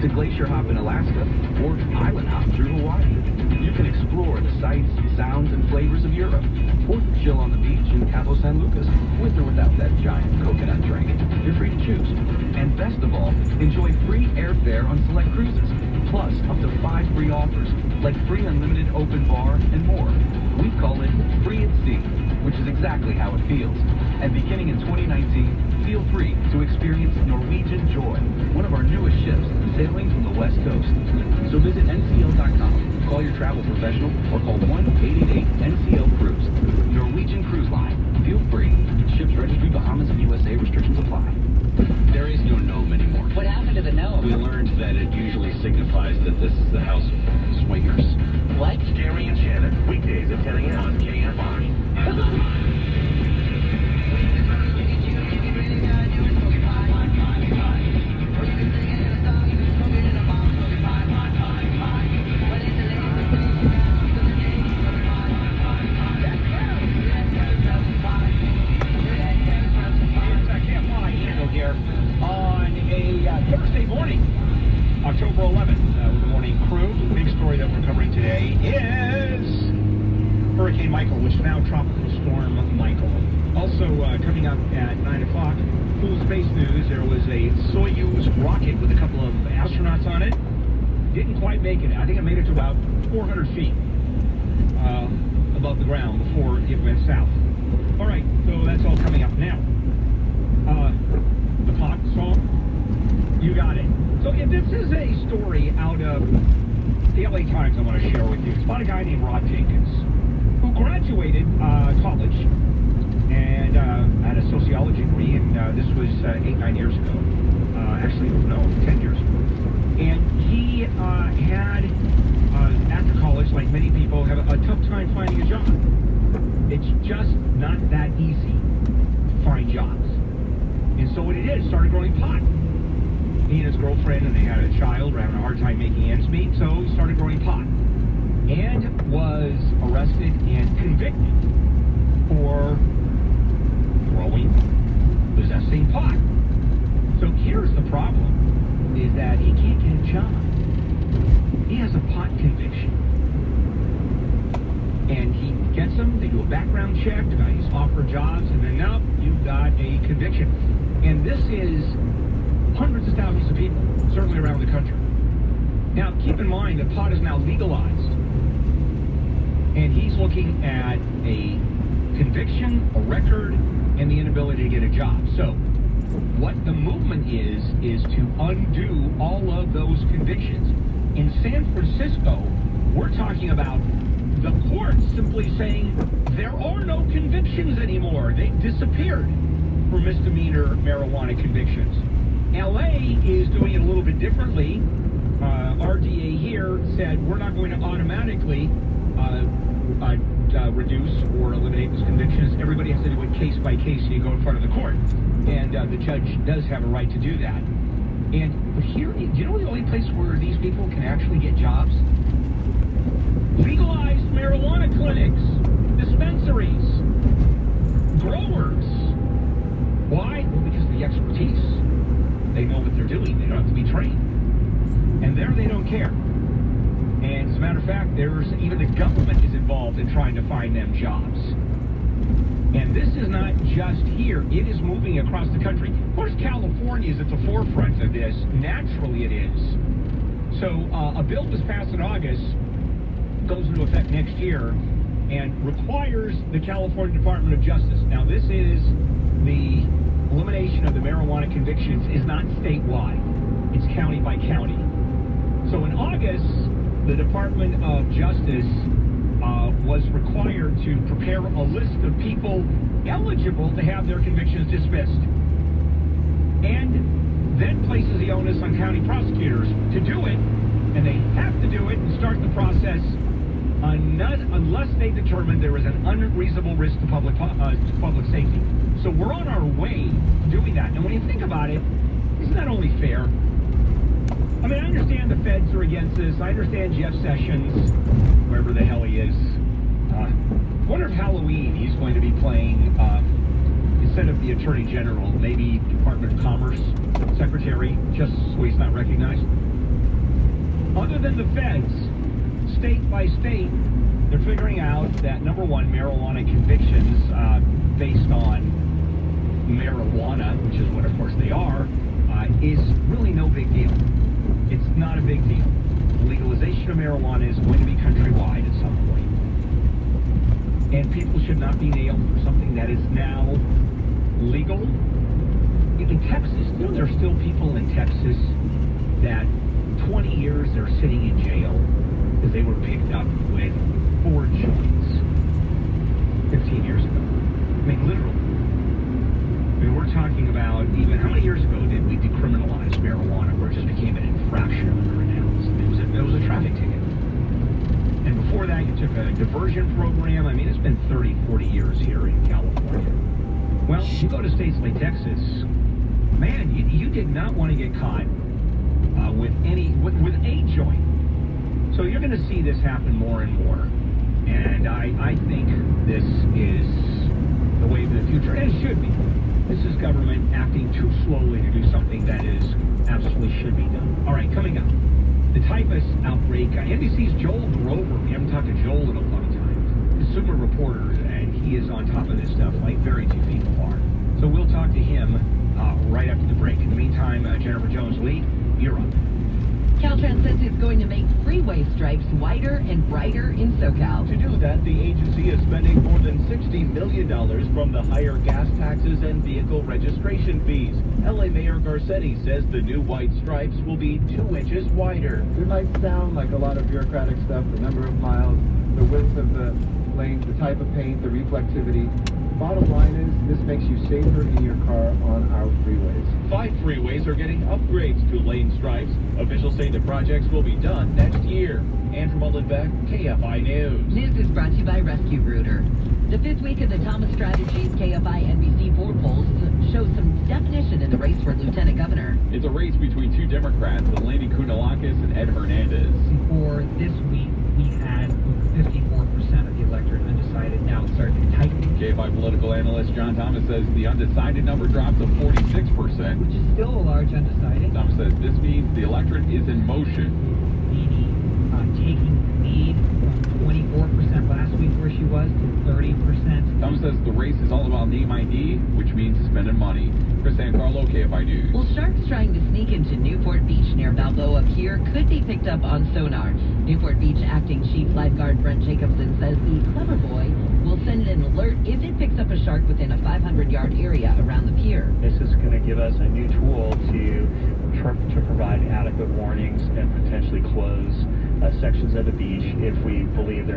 to glacier hop in Alaska or island hop through Hawaii. You can explore the sights, sounds, and flavors of Europe, or chill on the beach in Cabo San Lucas, with or without that giant coconut drink. You're free to choose. And best of all, enjoy free airfare on select cruises, plus up to 5 free offers, like free unlimited open bar and more. We call it Free at Sea, which is exactly how it feels. And beginning in 2019, feel free to experience Norwegian Joy, one of our newest ships sailing from the West Coast. So visit ncl.com, call your travel professional, or call 1-888-NCL-CRUISE. Norwegian Cruise Line. Feel free. Ships registry Bahamas and USA. Restrictions apply. There is no gnome anymore. What happened to the gnome? We learned that it usually signifies that this is the house of swingers. What? Gary and Shannon, weekdays at 10 a.m. on KFI. On a Thursday morning, October 11th, with the morning crew. The big story that we're covering today is Hurricane Michael, which is now Tropical Storm Michael. Also, coming up at 9 o'clock, cool space news. There was a Soyuz rocket with a couple of astronauts on it. Didn't quite make it. I think it made it to about 400 feet above the ground before it went south. All right, so that's all coming up now. The pop song, you got it. So if this is a story out of the LA Times I want to share with you. It's about a guy named Rod Jenkins who graduated college and had a sociology degree, and this was 8-9 years ago. Actually, no, 10 years ago. And he had, after college, like many people, have a tough time finding a job. It's just not that easy to find jobs. And so what he did is started growing pot. He and his girlfriend, and they had a child, were having a hard time making ends meet, so he started growing pot. And was arrested and convicted for growing, possessing pot. So here's the problem, is that he can't get a job. He has a pot conviction. And he gets them, they do a background check, he's offered jobs, and then now you've got a conviction. And this is hundreds of thousands of people, certainly around the country. Now, keep in mind that pot is now legalized. And he's looking at a conviction, a record, and the inability to get a job. So, what the movement is to undo all of those convictions. In San Francisco, we're talking about the courts simply saying there are no convictions anymore. They've disappeared for misdemeanor marijuana convictions. LA is doing it a little bit differently. RDA here said we're not going to automatically reduce or eliminate those convictions. Everybody has to do it case by case so you go in front of the court. And the judge does have a right to do that. And here, do you know the only place where these people can actually get jobs? Legalized marijuana clinics, dispensaries, growers. Why? Well, because of the expertise. They know what they're doing. They don't have to be trained. And there they don't care. And as a matter of fact, even the government is involved in trying to find them jobs. And this is not just here. It is moving across the country. Of course, California is at the forefront of this. Naturally it is. So a bill was passed in August, goes into effect next year, and requires the California Department of Justice. Now, this is the elimination of the marijuana convictions is not statewide. It's county by county. So in August, the Department of Justice was required to prepare a list of people eligible to have their convictions dismissed. And then places the onus on county prosecutors to do it, and they have to do it and start the process unless they determine there is an unreasonable risk to public safety. So we're on our way doing that. And when you think about it, isn't that only fair? I mean, I understand the feds are against this. I understand Jeff Sessions, wherever the hell he is. I wonder if Halloween he's going to be playing, instead of the Attorney General, maybe Department of Commerce Secretary, just so he's not recognized. Other than the feds, state by state, they're figuring out that, number one, marijuana convictions based on marijuana, which is what, of course, they are, is really no big deal. It's not a big deal. Legalization of marijuana is going to be countrywide at some point. And people should not be nailed for something that is now legal. In Texas, there are still people in Texas that 20 years they're sitting in jail because they were picked up with 4 joints 15 years ago. I mean, literally. I mean, we're talking about even, how many years ago did we decriminalize marijuana where it just became an infraction under announced? It was a traffic ticket. And before that, you took a diversion program. I mean, it's been 30, 40 years here in California. Well, you go to states like Texas, man, you did not want to get caught with a joint. So you're going to see this happen more and more. And I think this is the way of the future, and it should be. This is government acting too slowly to do something that is absolutely should be done. All right, coming up, the typhus outbreak. NBC's Joel Grover. We haven't talked to Joel in a long time. He's a super reporter, and he is on top of this stuff like very few people are. So we'll talk to him right after the break. In the meantime, Jennifer Jones-Lee, you're up. Caltrans says it's going to make freeway stripes wider and brighter in SoCal. To do that, the agency is spending more than $60 million from the higher gas taxes and vehicle registration fees. LA Mayor Garcetti says the new white stripes will be 2 inches wider. It might sound like a lot of bureaucratic stuff, the number of miles, the width of the lanes, the type of paint, the reflectivity. Bottom line is, this makes you safer in your car on our freeways. 5 freeways are getting upgrades to lane stripes. Officials say the projects will be done next year. Andrew Mullenbeck, KFI News. News is brought to you by Rescue Rooter. The 5th week of the Thomas Strategies KFI NBC4 polls shows some definition in the race for Lieutenant Governor. It's a race between 2 Democrats, Eleni Kounalakis and Ed Hernandez. Before this week, we had 54% of the electorate undecided. Now it's starting to tighten. KFI political analyst John Thomas says the undecided number dropped to 46%. Which is still a large undecided. Thomas says this means the electorate is in motion. Meaning taking the lead from 24% last week where she was to 30%. Thomas says the race is all about name ID, which means spending money. Chris Sancarlo, KFI News. Well, sharks trying to sneak into Newport Beach near Balboa Pier could be picked up on sonar. Newport Beach acting chief lifeguard Brent Jacobson says the Clever Boy will send an alert if it picks up a shark within a 500-yard area around the pier. This is going to give us a new tool to provide adequate warnings and potentially close sections of the beach if we believe there